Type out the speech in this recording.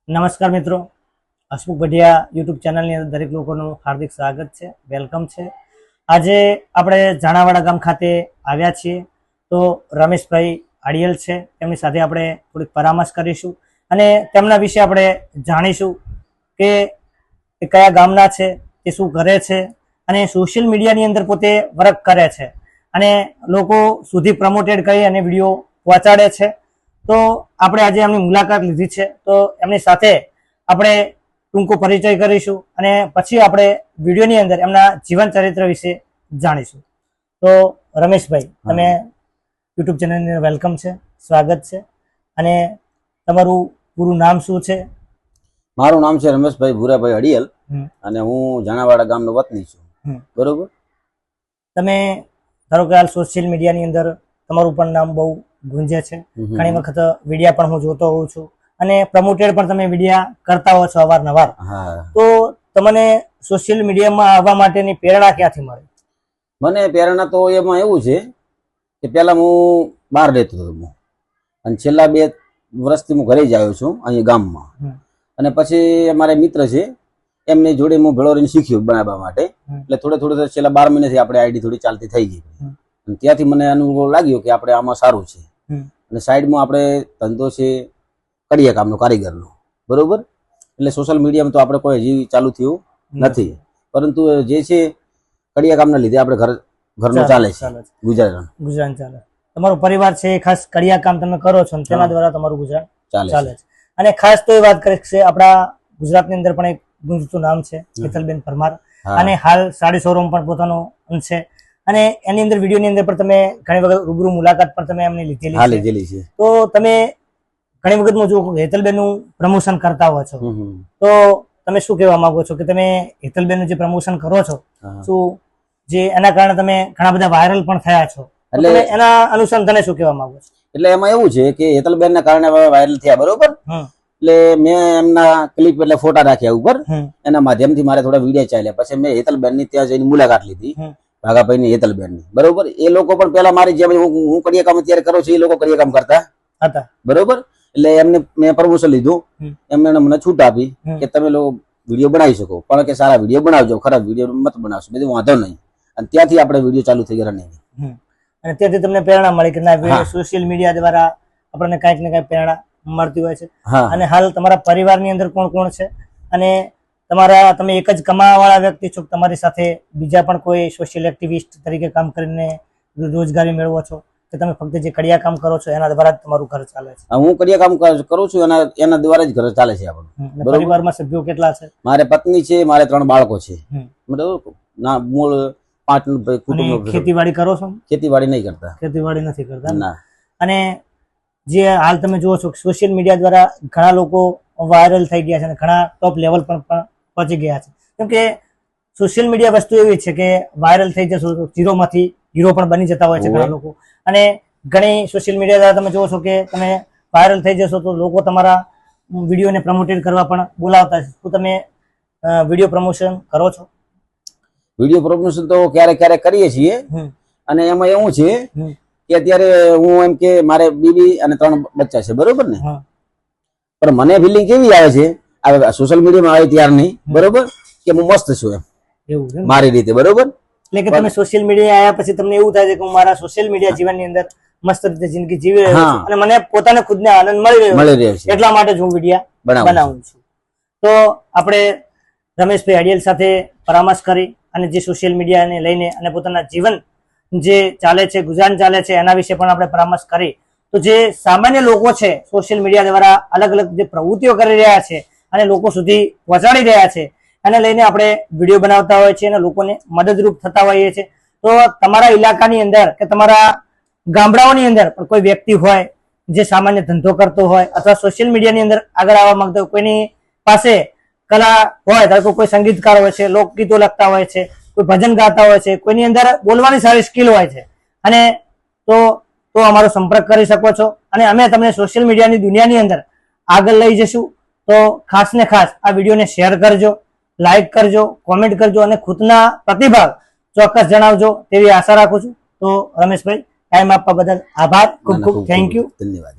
નમસ્કાર મિત્રો, હસમુખ ભડિયા યુટ્યુબ ચેનલની અંદર દરેક લોકોનું હાર્દિક સ્વાગત છે, વેલકમ છે। આજે આપણે ઝાણાવાડા ગામ ખાતે આવ્યા છીએ તો રમેશભાઈ આડિયલ છે, તેમની સાથે આપણે થોડીક પરામર્શ કરીશું અને તેમના વિશે આપણે જાણીશું કે એ કયા ગામના છે, તે શું કરે છે અને સોશિયલ મીડિયાની અંદર પોતે વર્ક કરે છે અને લોકો સુધી પ્રમોટેડ કરી અને વિડીયો પહોંચાડે છે। તો આપણે આજે એમની મુલાકાત લીધી છે, તો એમની સાથે આપણે ટૂંકો પરિચય કરીશું અને પછી આપણે વિડીયોની અંદર એમના જીવન ચરિત્ર વિશે જાણીશું। તો રમેશભાઈ, તમે યુટ્યુબ ચેનલની અંદર વેલકમ છે, સ્વાગત છે અને તમારું પૂરું નામ શું છે? મારું નામ છે રમેશભાઈ ભૂરાભાઈ અડિયલ અને હું ઝાણાવાડા ગામનો વતની છું। બરોબર। તમે ધારો કે હાલ સોશિયલ મીડિયાની અંદર તમારું પણ નામ બહુ ગુંજે છે, ઘણી વખત વિડીયા પણ હું જોતો હોઉં છું અને પ્રમોટેડ પણ તમે વિડીયા કરતા હો છો અવારનવાર। તો તમને સોશિયલ મીડિયામાં આવવા માટેની પ્રેરણા ક્યાંથી મળે? મને પ્રેરણા તો એમાં એવું છે કે પહેલા હું બહાર રહેતો હતો અને છેલ્લા 2 વર્ષથી હું ઘરે જ આવ્યો છું અહીં ગામમાં, અને પછી અમારે મિત્ર છે એમની જોડે હું ભેળો રહીને શીખ્યું બનાવવા માટે। એટલે થોડે છેલ્લા 12 મહિનાથી આપણે આઈડી થોડી ચાલતી થઈ ગઈ અને ત્યાંથી મને અનુભવ લાગ્યો કે આપણે આમાં સારું છે અને સાઈડમાં આપણે ધંધો છે કડિયા કામનો, કારીગરનો। બરોબર। એટલે સોશિયલ મીડિયામાં તો આપણે કોઈ હજી ચાલુ થયું નથી, પરંતુ જે છે કડિયા કામના લીધે આપણે ઘરનું ચાલે છે, ગુજરાન ચાલે। તમારો પરિવાર છે ખાસ કડિયા કામ તમે કરો છો અને તેના દ્વારા તમારું ગુજરાન ચાલે છે। અને ખાસ તો એ વાત કરીશ કે આપણા ગુજરાતની અંદર પણ એક ગુંજતું નામ છે હેતલબેન પરમાર, અને હાલ સાડી શોરૂમ પણ પોતાનો છે અને એની અંદર વિડીયોની અંદર પણ તમે ઘણી વખત રૂબરૂ મુલાકાત પણ તમે એમની લીધેલી છે। તો તમે ઘણી વખત હું જોઉં હેતલબેન નું પ્રમોશન કરતા હો છો, તો તમે શું કહેવા માંગો છો કે તમે હેતલબેન નું જે પ્રમોશન કરો છો, શું જે એના કારણે તમે ઘણા બધા વાયરલ પણ થયા છો, એટલે એના અનુસંધાને શું કહેવા માંગો છો? એટલે એમાં એવું છે કે હેતલબેન ના કારણે વાયરલ થયા, બરોબર। એટલે મેં એમના ક્લિપ એટલે ફોટા રાખ્યા ઉપર, એના માધ્યમથી મારે થોડા વિડીયો ચાલ્યા। પછી મેં હેતલબેન ની ત્યાં જઈને મુલાકાત લીધી, ભાગાભાઈ ની હેતલબેન ની। બરોબર। એ લોકો પણ પેલા મારી જેમ હું કડિયા કામ અત્યારે કરું છું, એ લોકો કડિયા કામ કરતા હતા। બરોબર। એટલે એમને મેં પરમિશન લીધું, એમને મને છૂટ આપી કે તમે લોકો વિડીયો બનાવી શકો, પણ કે સારા વિડીયો બનાવજો, ખરાબ વિડીયો મત બનાવશો, બધું વાંધો નહીં। અને ત્યાંથી આપણે વિડીયો ચાલુ થઈ ગયા રનિંગ, અને ત્યાંથી તમને પ્રેરણા મળી કે ના, સોશિયલ મીડિયા દ્વારા આપણને કંઈક ને કંઈક પ્રેરણા મળતી હોય છે। અને હાલ તમારા પરિવારની અંદર કોણ કોણ છે અને તમે એક જ કમાવા વાળા વ્યક્તિ છો, તમારી સાથે બીજા પણ કોઈ સોશિયલ એક્ટિવિસ્ટ તરીકે કામ કરીને રોજગારી મેળવો છો કે તમે ફક્ત જે કડિયા કામ કરો છો એના દ્વારા જ તમારું ઘર ચાલે છે? હું કડિયા કામ કરું છું, એના દ્વારા જ ઘર ચાલે છે આપણું। પરિવારમાં સભ્યો કેટલા છે? મારે પત્ની છે, મારે 3 બાળકો છે। બરાબર। ના, મૂળ 5 કુટુંબ। ખેતીવાડી કરો છો? ખેતીવાડી નહીં કરતા, ખેતીવાડી નથી કરતા ના। અને જે હાલ તમે જુઓ છો સોશિયલ મીડિયા દ્વારા ઘણા લોકો વાયરલ થઈ ગયા છે અને ઘણા ટોપ લેવલ પર પણ પહોંચી ગયા છે, કેમ કે સોશિયલ મીડિયા વસ્તુ એવી છે કે વાયરલ થઈ જશો તો ઝીરોમાંથી હીરો પણ બની જતા હોય છે ઘણા લોકો। અને ઘણી સોશિયલ મીડિયા દ્વારા તમે જુઓ છો કે તમે વાયરલ થઈ જશો તો લોકો તમારા વિડીયોને પ્રમોટેડ કરવા પણ બોલાવતા છે। તો તમે વિડીયો પ્રમોશન કરો છો? વિડીયો પ્રમોશન તો ક્યારેક કરીએ છીએ, અને એમાં એવું છે કે અત્યારે હું એમ કે મારે બીબી અને 3 બચ્ચા છે, બરોબર ને? પણ મને ફિલિંગ કેવી આવે છે આ સોશિયલ મીડિયામાં આવે ત્યાર નહીં, બરોબર, કે હું મસ્ત છું એમ, એવું મારી રીતે, બરોબર। એટલે કે તમે સોશિયલ મીડિયા આવ્યા પછી તમને એવું થાય છે કે હું મારા સોશિયલ મીડિયા જીવનની અંદર મસ્ત રીતે જિંદગી જીવી રહ્યો છું અને મને પોતાને ખુદને આનંદ મળી રહ્યો છે, એટલા માટે જ હું વિડીયા બનાવું છું। તો આપણે રમેશભાઈ આડિયલ સાથે પરામર્શ કરી અને જે સોશિયલ મીડિયાને લઈને અને પોતાના જીવન જે ચાલે છે, ગુજરાન ચાલે છે, એના વિશે પણ આપણે પરામર્શ કરી। તો જે સામાન્ય લોકો છે સોશિયલ મીડિયા દ્વારા અલગ અલગ જે પ્રવૃત્તિઓ કરી રહ્યા છે અને લોકો સુધી પહોંચાડી રહ્યા છે, એને લઈને આપણે વિડીયો બનાવતા હોય છે અને લોકોને મદદરૂપ થતા હોઈએ છીએ। તો તમારા ઇલાકાની અંદર કે તમારા ગામડાઓની અંદર પણ કોઈ વ્યક્તિ હોય જે સામાન્ય ધંધો કરતો હોય અથવા સોશિયલ મીડિયાની અંદર આગળ આવવા માંગતો હોય, કોઈની પાસે કલા હોય, ધારો કે કોઈ સંગીતકાર હોય છે, લોકગીતો લખતા હોય છે, કોઈ ભજન ગાતા હોય છે, કોઈની અંદર બોલવાની સારી સ્કિલ હોય છે, અને તો અમારો સંપર્ક કરી શકો છો અને અમે તમને સોશિયલ મીડિયાની દુનિયાની અંદર આગળ લઈ જશું। તો ખાસ ને ખાસ આ વિડીયોને શેર કરજો, લાઈક કરજો, કોમેન્ટ કરજો અને ખુદના પ્રતિભાવ ચોક્કસ જણાવજો તેવી આશા રાખું છું। તો રમેશભાઈ, ટાઈમ આપવા બદલ આભાર, ખૂબ ખૂબ થેન્ક યુ, ધન્યવાદ।